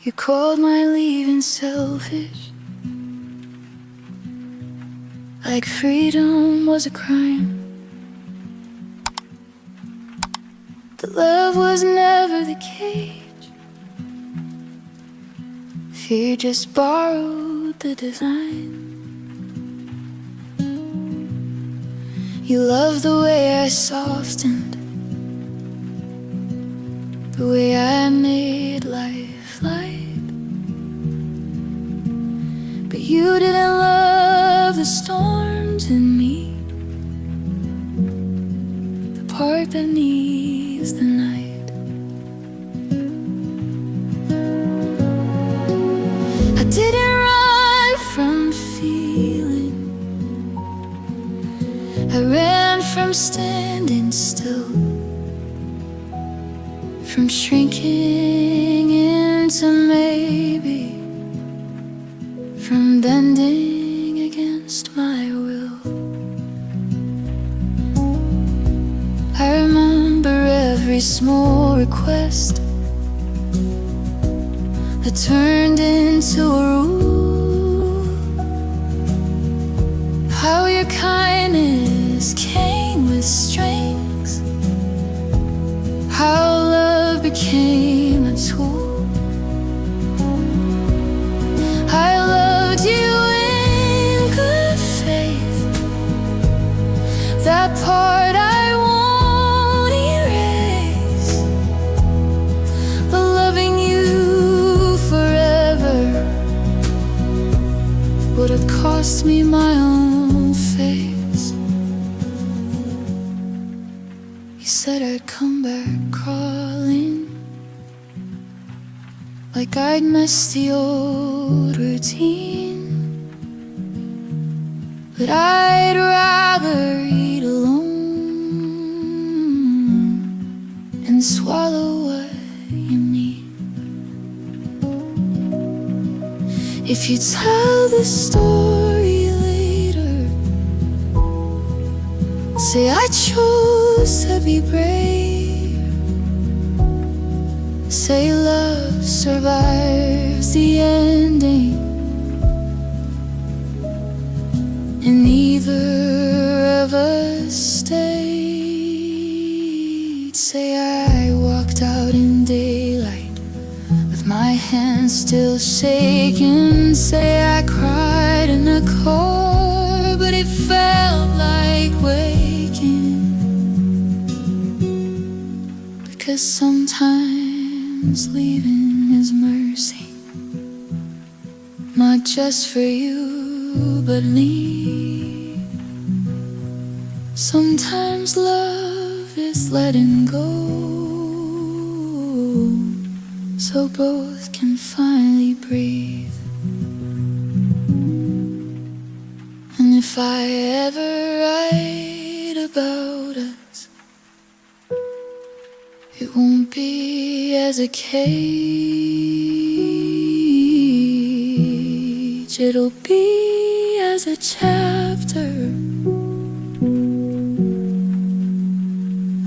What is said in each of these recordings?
You called my leaving selfish, like freedom was a crime. That love was never the cage. Fear just borrowed the design. You loved the way I softened, the way I made life light. But you didn't love the storms in me, the part that needs the night. I didn't run from feeling, I ran from standing still, from shrinking into maybe, from bending against my will. I remember every small request that turned into a rule. How your kindness came with strings, how love became a tool. I loved you in good faith, that part I won't erase. But loving you forever would have cost me my own face. You said I'd come back crawling, like I'd missed the old routine. But I'd rather eat alone and swallow what you need. If you tell the story later, say I chose to be brave. Say love survives the ending, and neither of us stayed. Say I walked out in daylight with my hands still shaking. Say I cried in a car, but it felt like waking. Because sometimes leaving is mercy, not just for you, but me. Sometimes love is letting go, so both can finally breathe. And if I ever write about us, it won't be as a cage, it'll be as a chapter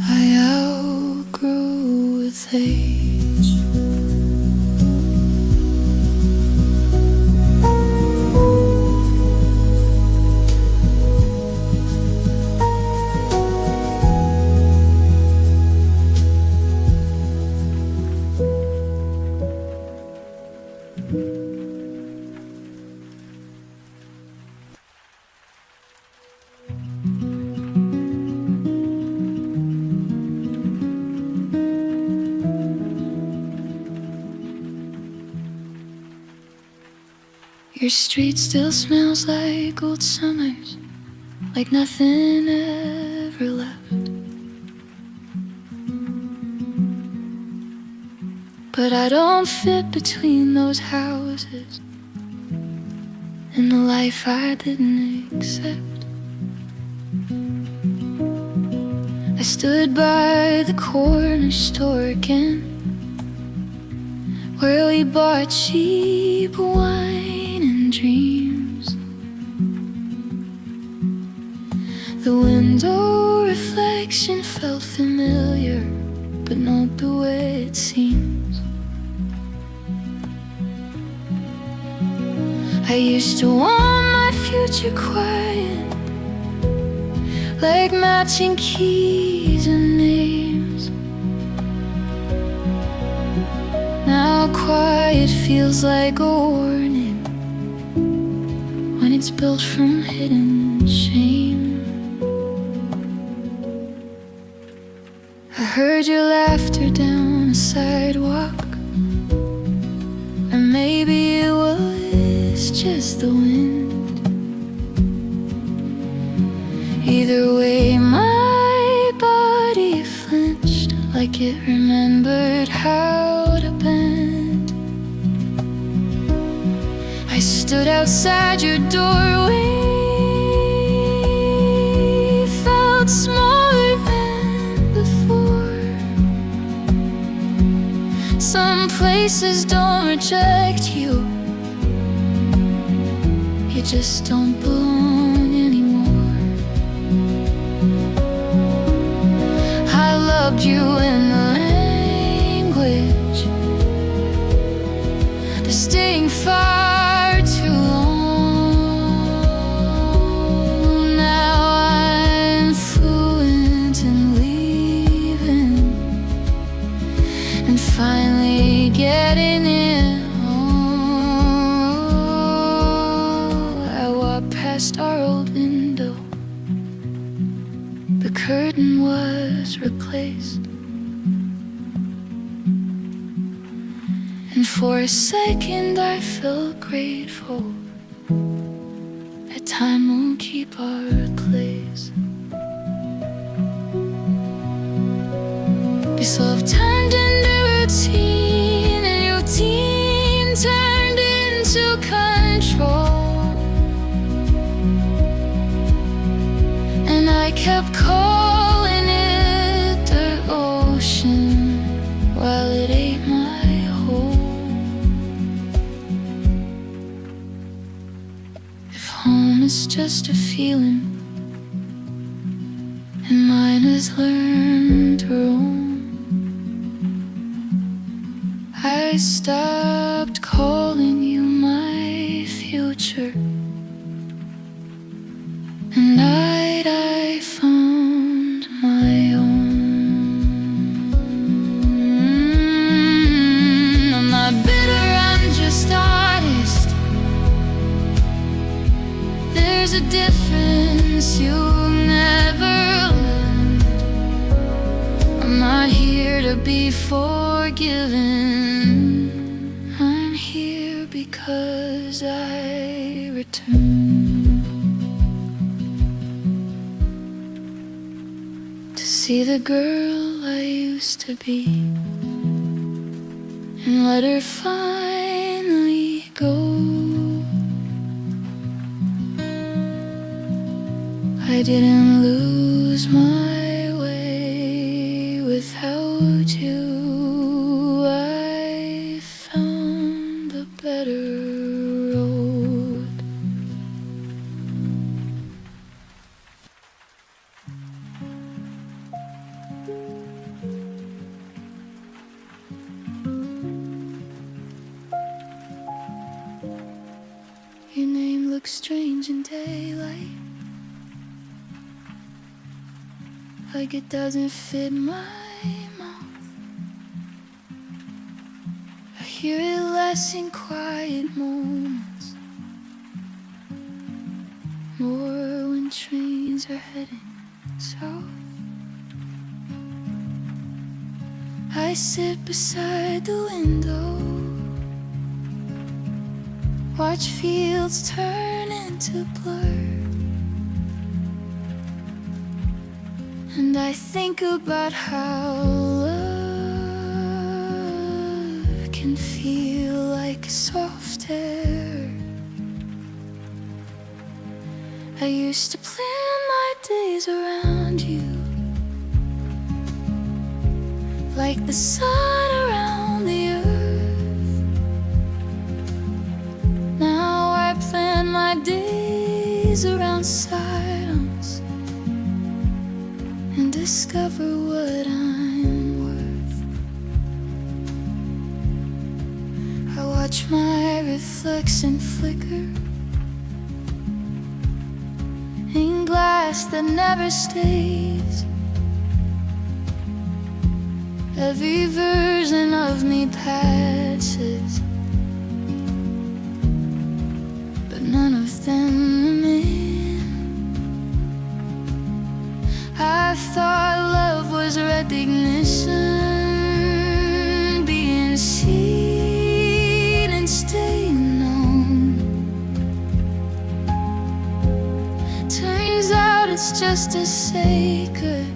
I outgrew with age. Your street still smells like old summers, like nothing ever left. But I don't fit between those houses and the life I didn't accept. I stood by the corner store again, where we bought cheap wine and dreams. The window reflection felt familiar, but not the way it seems. I used to want my future quiet, like matching keys and names. Now quiet feels like a warning when it's built from hidden shame. I heard your laughter down a sidewalk, and maybe it was just the wind. Either way, my body flinched like it remembered how to bend. I stood outside your doorway, felt smaller than before. Some places don't reject you, you just don't belong anymore. I loved you in the language, but staying far too long. Now I'm fluent in leaving and finally getting in. I walked past our old window, the curtain was replaced, and for a second I felt grateful that time won't keep our place. This love turned into routine, and routine turned into control. And I kept calling it the ocean while it ate my whole. If home is just a feeling and mine has learned to roam, I stopped calling you my future, and I found my own. I'm not bitter, I'm just honest. There's a difference you'll never learn. I'm not here to be forgiven, I'm here because I returned to see the girl I used to be and let her finally go. I didn't lose my way without you, I found a better road. Your name looks strange in daylight, like it doesn't fit my mouth. I hear it less in quiet moments, more when trains are heading south. I sit beside the window, watch fields turn into blur, and I think about how love can feel like soft air. I used to plan my days around you, like the sun around the earth. Now I plan my days around silence and discover what I'm worth. I watch my reflects and flicker, in glass that never stays. Every version of me passes, but none of them remain. I thought love was recognition, being seen and staying known. Turns out it's just as sacred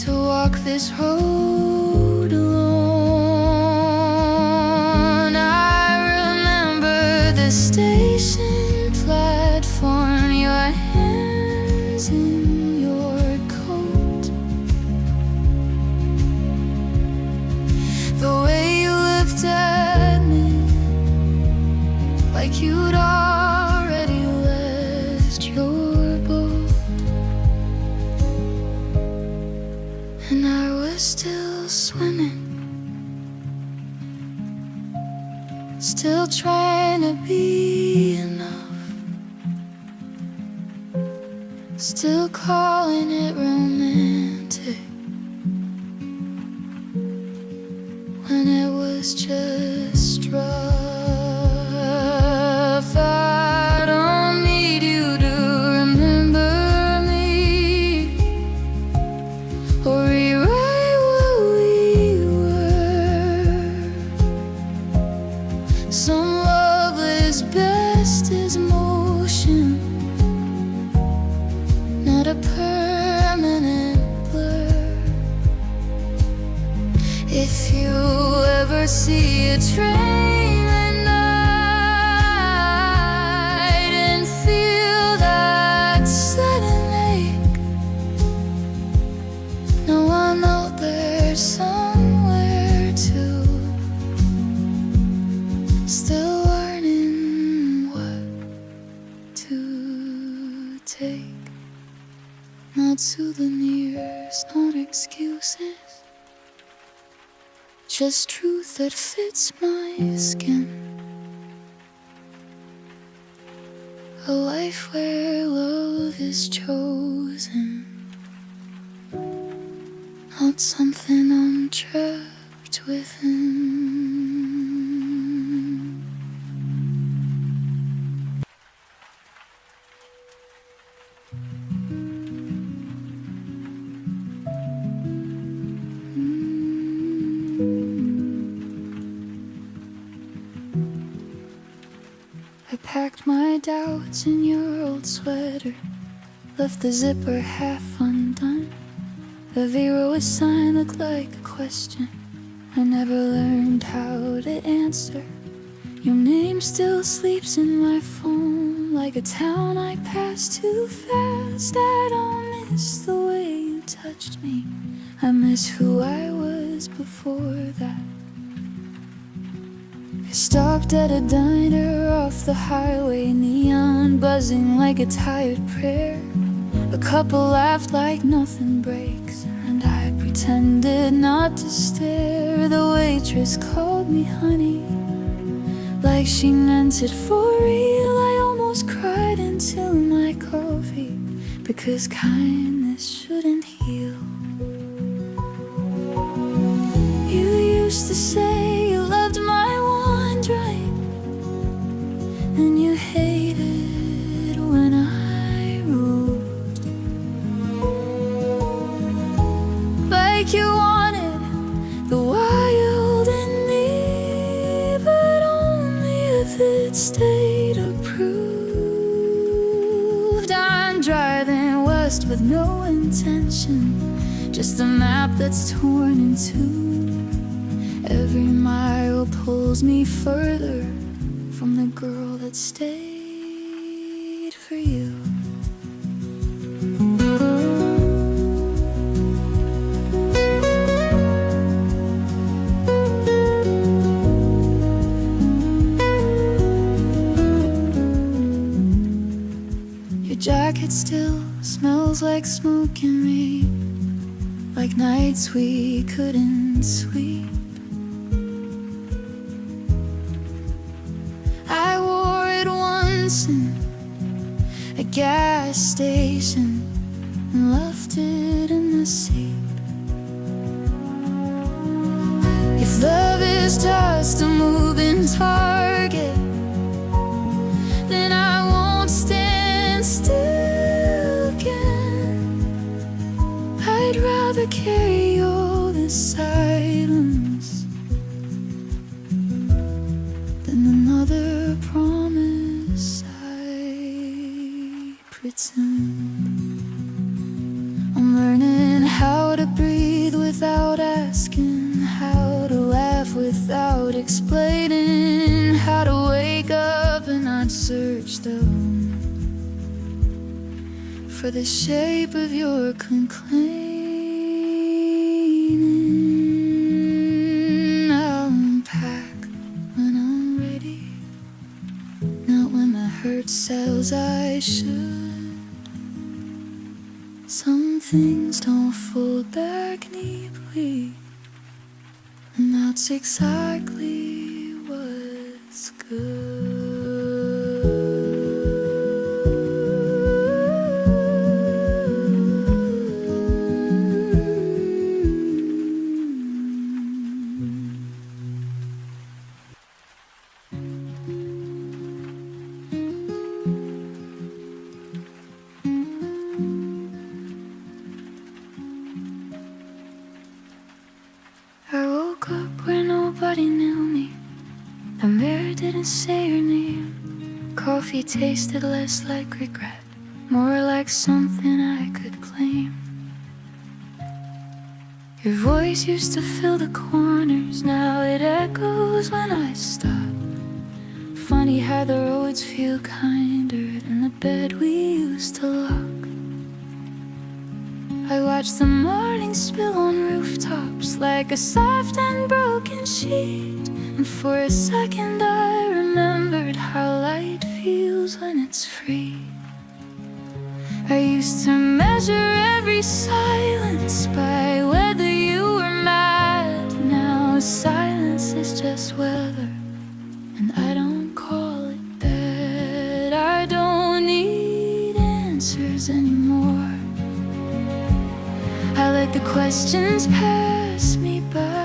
to walk this road alone. I remember the station platform, your hands in your coat, the way you looked at me like you'd already left your boat. And I was still swimming, still trying to be enough, still calling it romantic, when it was just rough. I don't need you to remember me or rewrite what we were. Some love is best as motion, not a permanent blur. If you ever see a train at night and feel that sudden ache, now I know there's somewhere to, still learning what to take. Not souvenirs, not excuses, just truth that fits my skin. A life where love is chosen, not something I'm trapped within. I packed my doubts in your old sweater, left the zipper half undone. Every row of sign looked like a question I never learned how to answer. Your name still sleeps in my phone like a town I passed too fast. I don't miss the way you touched me, I miss who I was before that. I stopped at a diner off the highway, neon buzzing like a tired prayer. A couple laughed like nothing breaks, and I pretended not to stare. The waitress called me honey, like she meant it for real. I almost cried into my coffee, because kindness shouldn't heal. You used to say you loved my wandering, and you hated when I ruled, like you wanted the wild in me, but only if it stayed approved. I'm driving west with no intention, just a map that's torn in two. Every mile pulls me further from the girl that stayed for you. Your jacket still smells like smoke and rain, like nights we couldn't sleep. in a gas station and left it in the seat. If love is just a moving target, then I won't stand still again. I'd rather carry all this silence than another promise I pretend. I'm learning how to breathe without asking, how to laugh without explaining, how to wake up and not search down for the shape of your complaining. I'll unpack when I'm ready, not when my hurt says I should. Some things don't fold back neatly, and that's exactly what's good. I woke up where nobody knew me. The mirror didn't say your name. Coffee tasted less like regret, more like something I could claim. Your voice used to fill the corners, now it echoes when I stop. Funny how the roads feel kinder than the bed we used to lock. I watch the morning spill on rooftops like a soft and broken sheet, and for a second I remembered how light feels when it's free. I used to measure every silence by whether you were mad. Now silence is just weather, and I don't call it bad. I don't need answers anymore. I let the questions pass me by.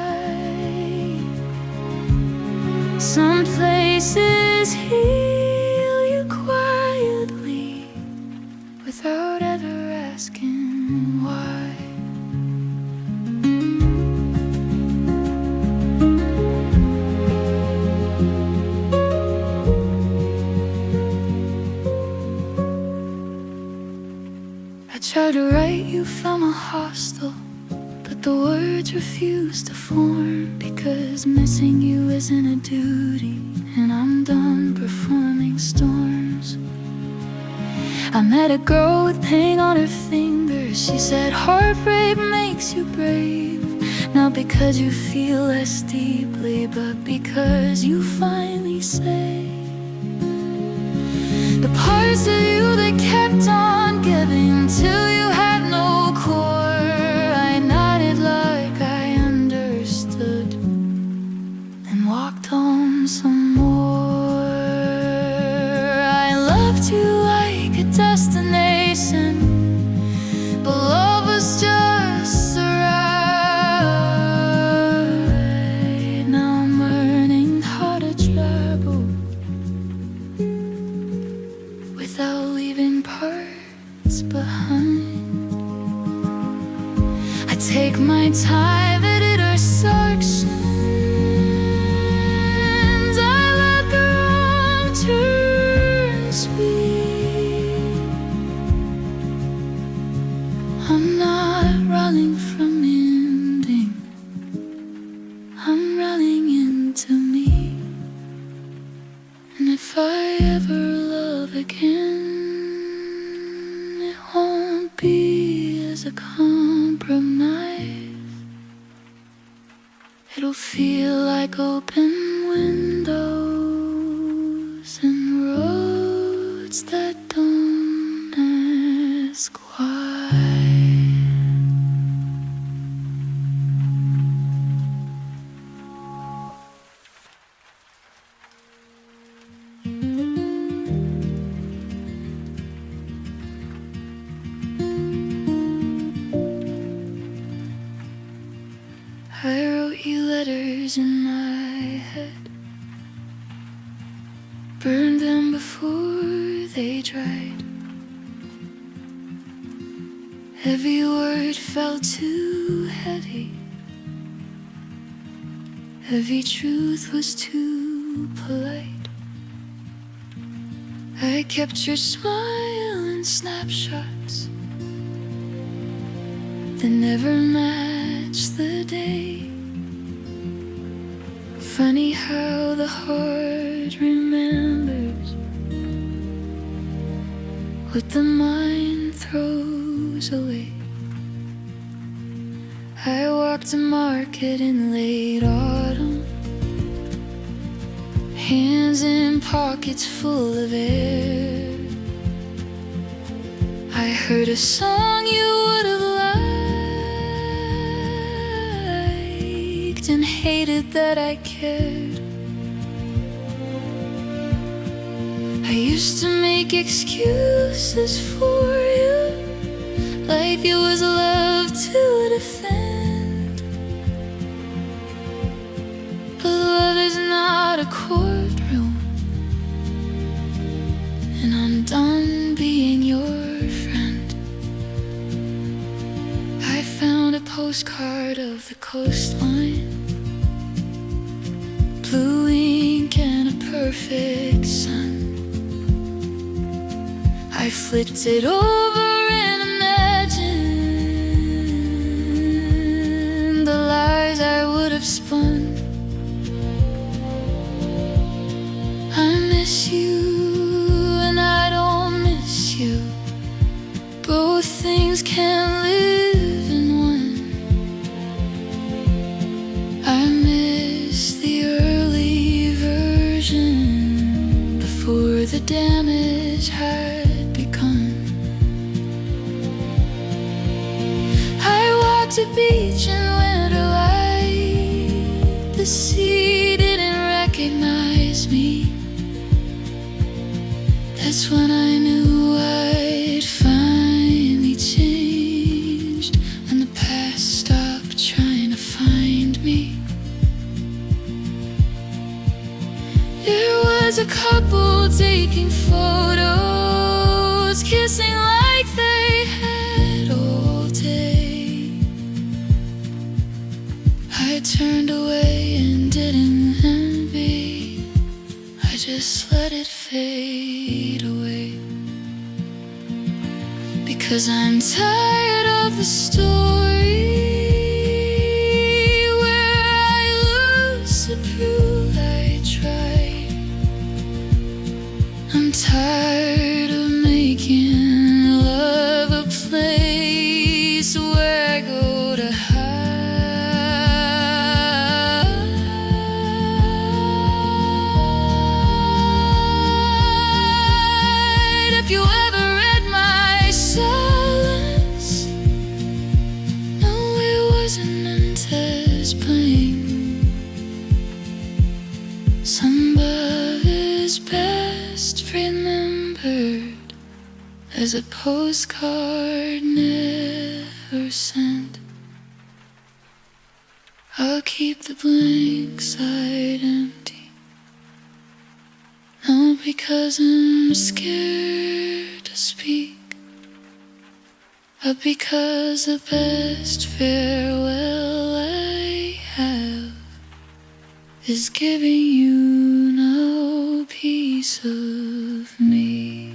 Some places heal you quietly without ever asking why. I tried to write you from a hostel, but the words refuse to form, because missing you isn't a duty, and I'm done performing storms. I met a girl with pain on her fingers. She said heartbreak makes you brave, not because you feel less deeply, but because you finally say the parts of you that kept on giving till you had no core. I nodded like I understood, then walked home some more. I loved you like a destination, but love was just a ride. Now I'm learning how to travel without leaving parts behind. I take my time, edit our sections. I let the wrong turns speak. I'm not running from ending, I'm running into me. And if I ever love again, it won't be as a compromise. It'll feel like open windows and roads that don't ask why. burned them before they dried. Every word felt too heavy. Every truth was too polite. I kept your smile in snapshots that never matched the day. Funny how the heart remembers what the mind throws away. I walked a market in late autumn, hands in pockets full of air. I heard a song you would have liked and hated that I cared. I used to make excuses for you, like it was love to defend. But love is not a courtroom, and I'm done being your friend. I found a postcard of the coastline, blue ink and a perfect sun. I flipped it over and imagined the lies I would have spun. I miss you and I don't miss you. Both things can live in one. I miss the early version before the damage had begun. I walked a beach in winter light. The sea didn't recognize me. That's when I knew I'd finally changed, and the past stopped trying to find me. There was a couple taking photos, kissing like they had all day. I turned away and didn't envy. I just let it fade away. Because I'm tired of the story where I lose to prove I tried. I'm tired of making love a place where I go to hide. If you ever read my silence, no, it wasn't meant as blame. Some of is best remembered as a postcard never sent. I'll keep the blank side empty, not because I'm scared to speak, but because the best farewell I have is giving you no piece of me.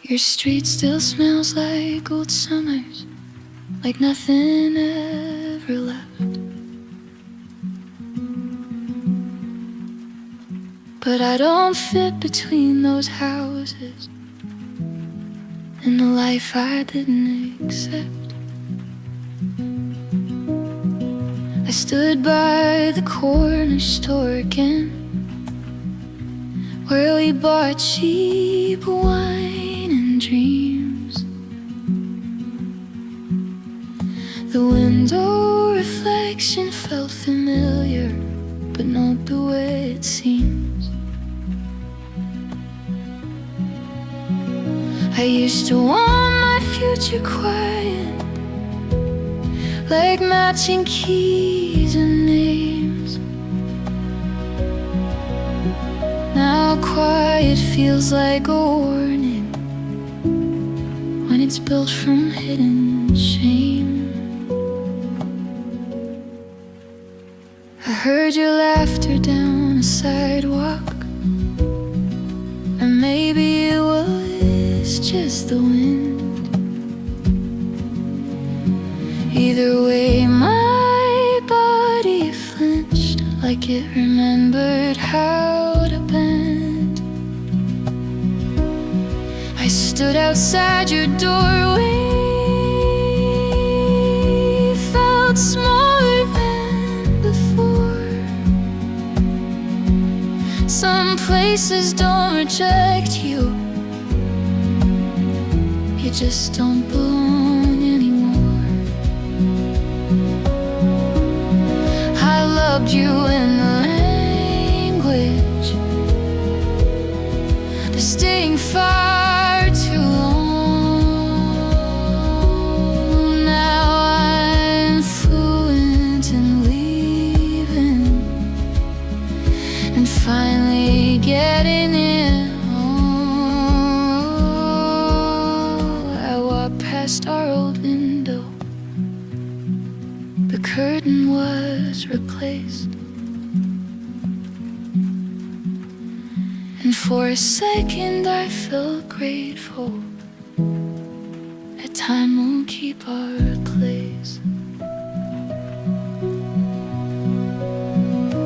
Your street still smells like old summers, like nothing ever left. But I don't fit between those houses and the life I didn't accept. I stood by the corner store again, where we bought cheap wine and dreams. The window reflection felt familiar, but not the way it seems. I used to want my future quiet, like matching keys and names. Now quiet feels like a warning when it's built from hidden shame. I heard your laughter down a sidewalk, and maybe it was just the wind. Either way, my body flinched like it remembered how to bend. I stood outside your doorway, felt smaller than before. Some places don't reject you, you just don't belong anymore. I loved you in the language, but staying far too long. Now I'm fluent in leaving and finally getting in. I walked past our old window, the curtain was replaced, and for a second I felt grateful that time will keep our place.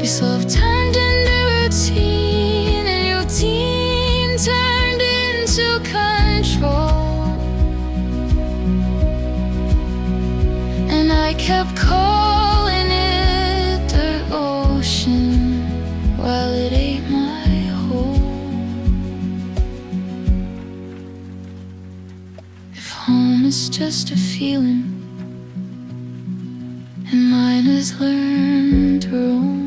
This love turned into routine, and routine turned into control, and I kept calling it the ocean while it ate my whole. If home is just a feeling and mine has learned to roam,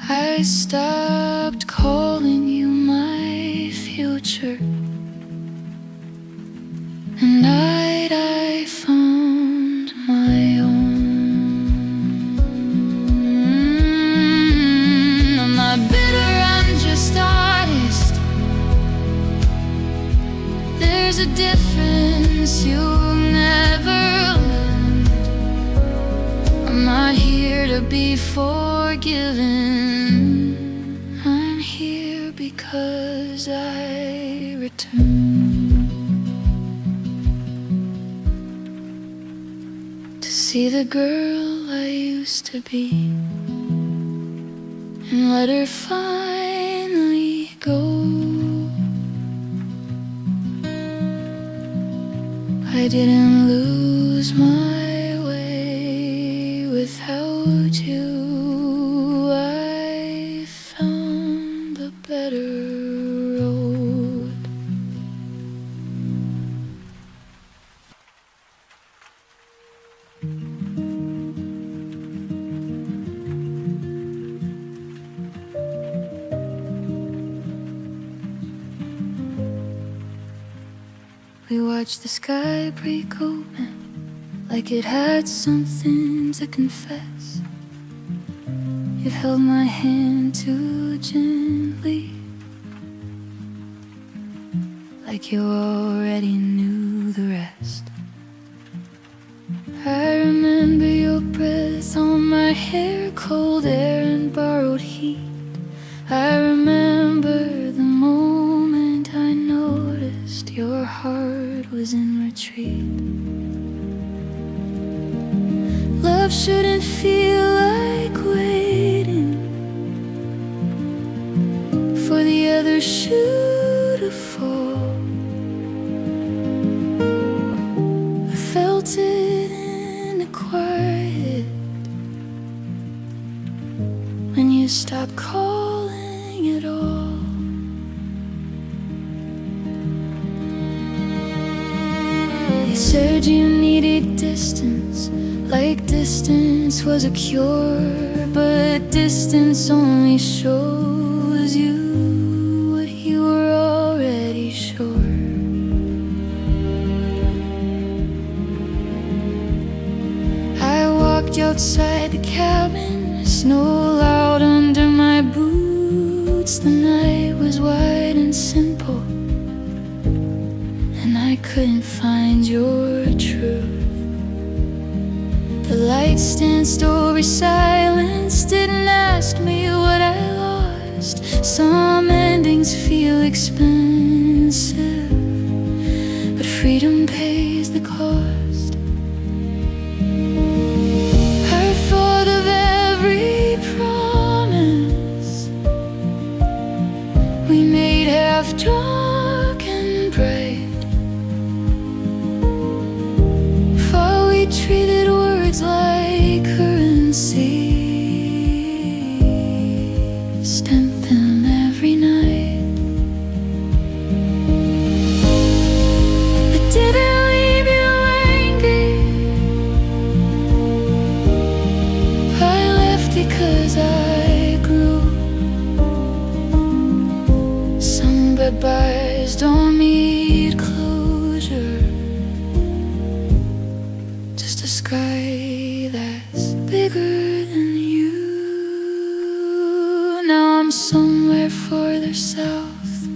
I stopped calling you my future, and I found my own. I'm not bitter, I'm just honest. There's a difference you'll never learn. I'm not here to be forgiven, I'm here because I returned to see the girl I used to be and let her finally go. I didn't lose my way without you, I found a better road. We watched the sky break open like it had something to confess. You held my hand too gently, like you already knew the rest. I remember your breath on my hair, cold air and borrowed heat. I remember the moment I noticed your heart was in retreat. Love shouldn't feel like waiting for the other shoe to fall. I felt it in the quiet when you stopped calling at all. You said told you needed distance, like distance was a cure. But distance only shows you what you were already sure. I walked outside the cabin, snow loud under my boots. The night was wide and simple, and I couldn't find your truth. The lights danced over silence, didn't ask me what I lost. Some endings feel expensive, but freedom pays the cost. I thought of every promise we made, half drunk and bright. For we treated words like currency, stamped them every night. I didn't leave you angry, I left because I grew. Some goodbyes don't need closure, just a sky that's bigger than you. Now I'm somewhere farther south,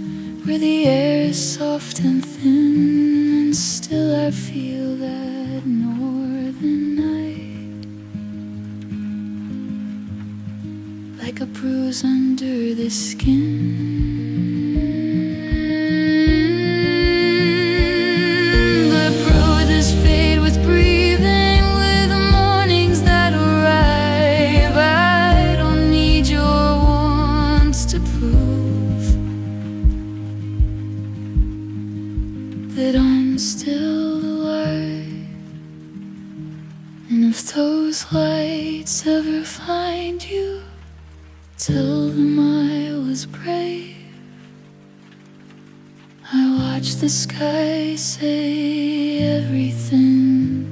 where the air is soft and thin, and still I feel that northern night, like a bruise under the skin. The bruises fade with breathing, with the mornings that arrive. I don't need your wants to prove that I'm still alive. And if those lights ever find you, tell them I was brave. I watched the sky say everything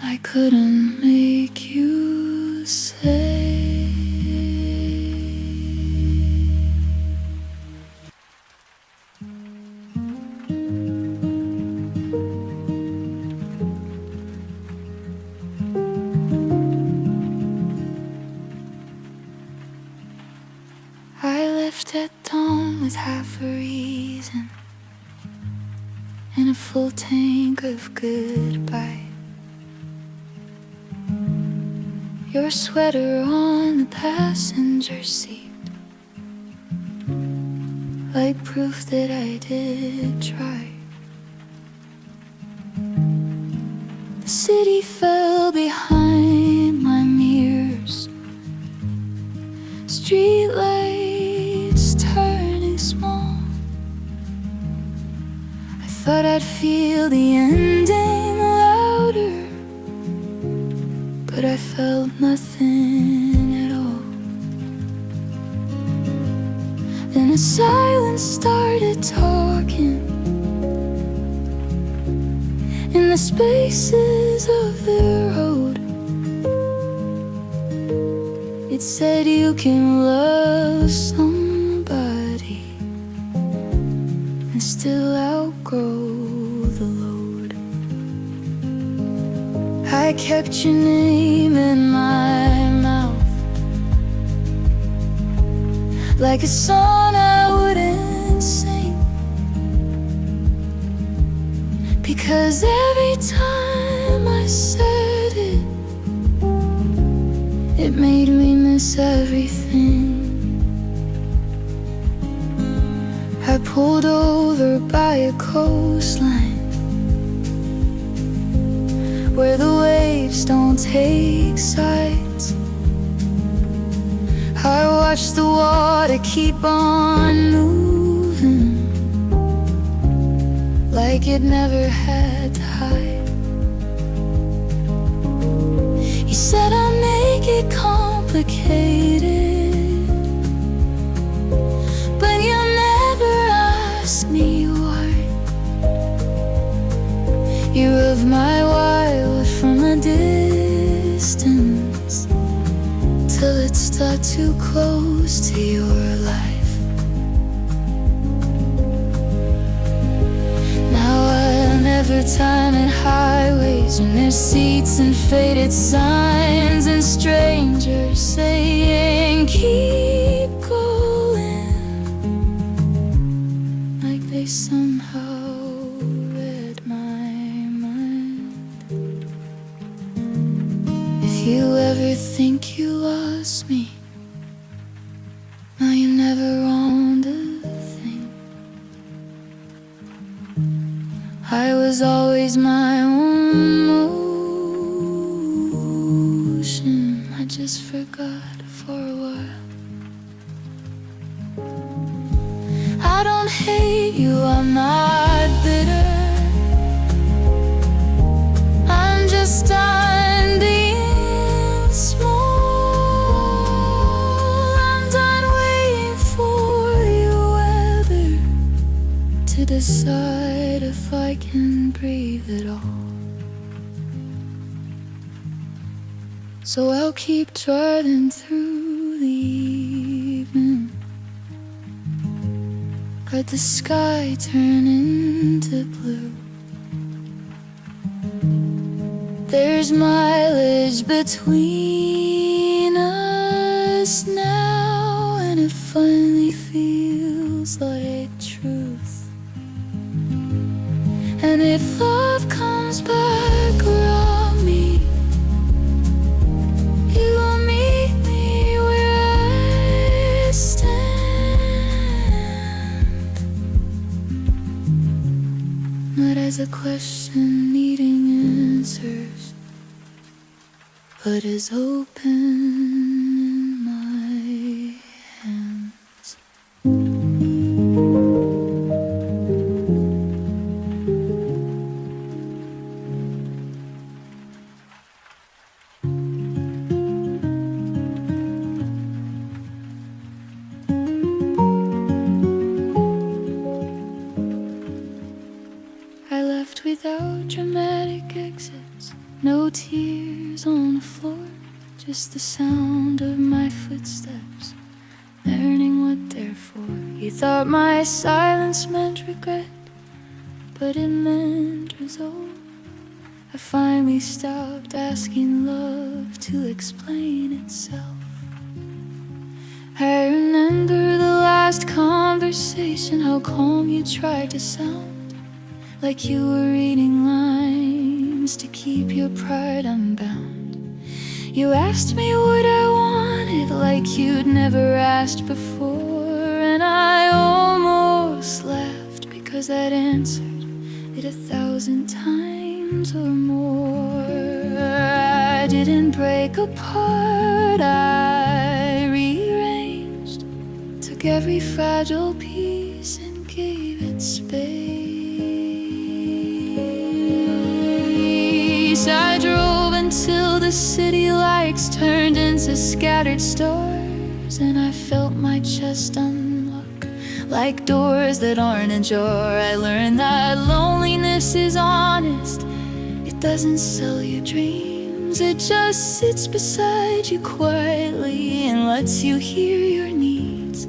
I couldn't make you say. I left at dawn with half a reason and a full tank of goodbye. Your sweater on the passenger seat, like proof that I did try. The city fell behind my mirrors, streetlights turning small. I thought I'd feel the ending louder, but I felt nothing at all. Then a silence started talking in the spaces of the road. It said you can love somebody and still outgrow the load. I kept your name in my mouth, like a song I wouldn't sing, because every time I said it, it made me miss everything. I pulled over by a coastline where the waves don't take sides. I watched the water keep on moving, like it never had to hide. You said I make it complicated, but you never asked me why. let's start too close to your life. Now I'll never time at highways when there's seats and faded signs and strangers saying keep going, like they somehow read my mind. If you ever think you lost me, now you're never on the thing. I was always my own motion. I just forgot for a while. I don't hate you, I'm not bitter. I'm just standing small. I'm done waiting for your weather to decide if I can breathe at all. So I'll keep driving through the evening, let the sky turn into blue. There's mileage between us now, and it finally feels like truth. And if love comes back around me, you will meet me where I stand. Not as a question needing answers, but as open in my hands. I left without dramatic exits, no tears on the floor, just the sound of my footsteps, learning what they're for. You thought my silence meant regret, but it meant resolve. I finally stopped asking love to explain itself. I remember the last conversation, how calm you tried to sound, like you were reading lines to keep your pride unbound. You asked me what I wanted, like you'd never asked before, and I almost laughed because I'd answered it 1,000 times or more. I didn't break apart, I rearranged, took every fragile piece and gave it space. I drove until the city lights turned into scattered stars, and I felt my chest unlock like doors that aren't ajar. I learned that loneliness is honest, it doesn't sell your dreams, it just sits beside you quietly and lets you hear your needs.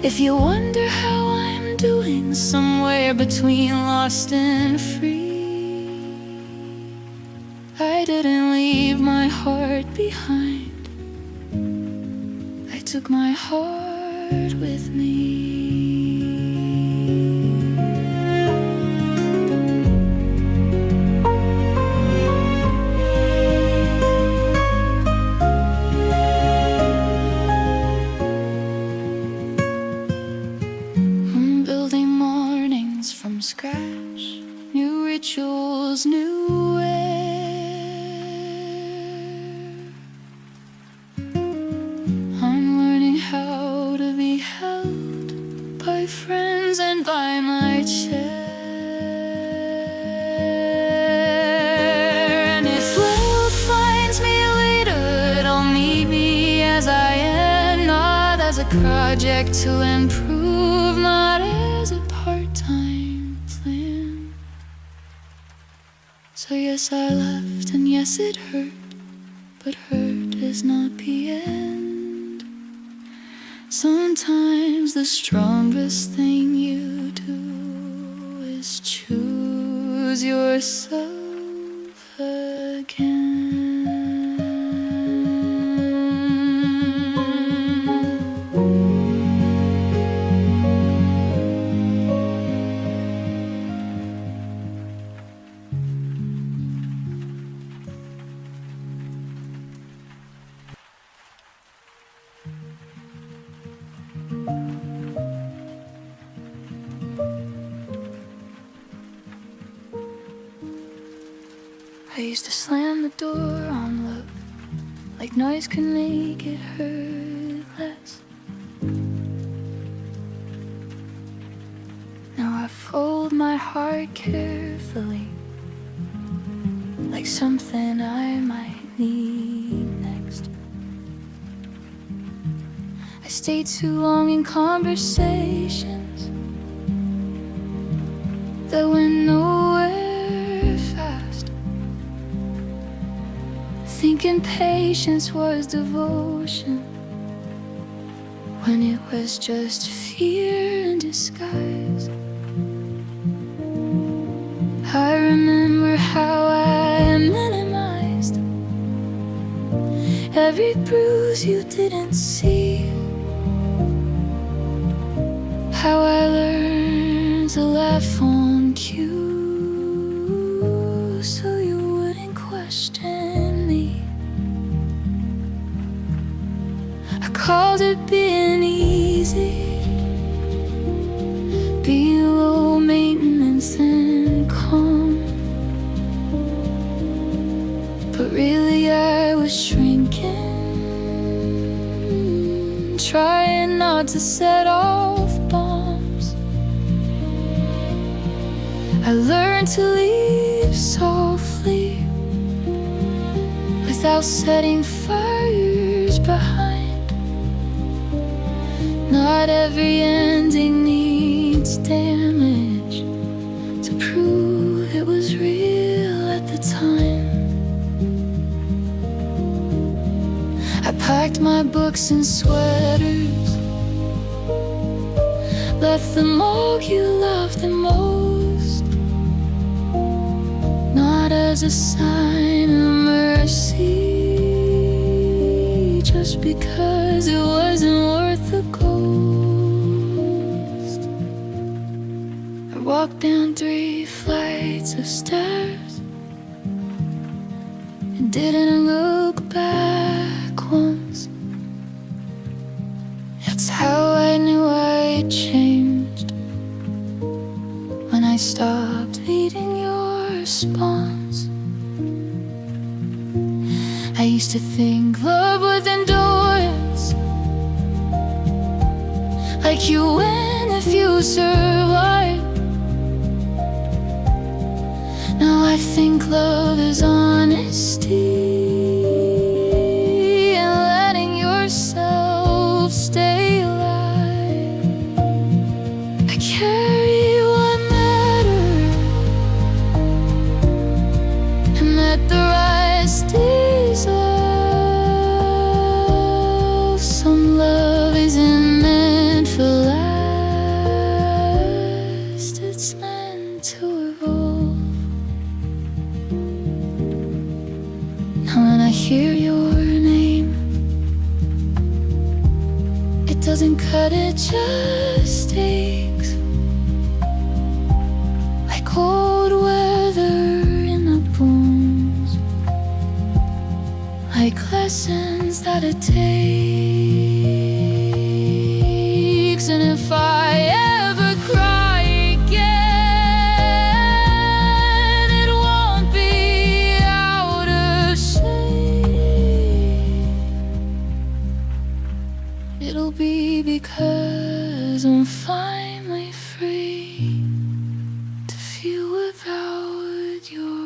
If you wonder how I'm doing, somewhere between lost and free, I didn't leave my heart behind, I took my heart with me. I'm building mornings from scratch, new rituals, new air. By friends and by my chair. And if love finds me later, it'll meet me as I am, not as a project to improve, not as a part-time plan. So yes, I left, and yes, it hurt, but hurt is not the end. Sometimes the strongest thing you do is choose yourself again. I used to slam the door on love, like noise could make it hurt less. Now I fold my heart carefully, like something I might need next. I stayed too long in conversations that went nowhere fast, thinking patience was devotion when it was just fear in disguise. I remember how I minimized every bruise you didn't see, how I learned to laugh on cue so you wouldn't question me. I called it being easy, being low maintenance and calm, but really I was shrinking, trying not to set off bombs. I learned to leave softly without setting fires behind. Not every ending needs damage to prove it was real at the time. I packed my books and sweaters, left them all you loved the most, not as a sign of mercy, just because it wasn't worth the cost. I walked down 3 flights of stairs and didn't look back once. That's how I knew I changed, when I stopped needing your response. I used to think love was endurance, like you win if you survive. Now I think love is honesty and letting yourself stay alive. I carry what mattered and let the rest dissolve. Some love isn't meant for last, it's meant to evolve. Now when I hear your name, it doesn't cut, it just aches, like cold weather in the bones, like lessons that it takes. And if I ever cry again, it won't be out of shame, it'll be because I'm finally free to feel without your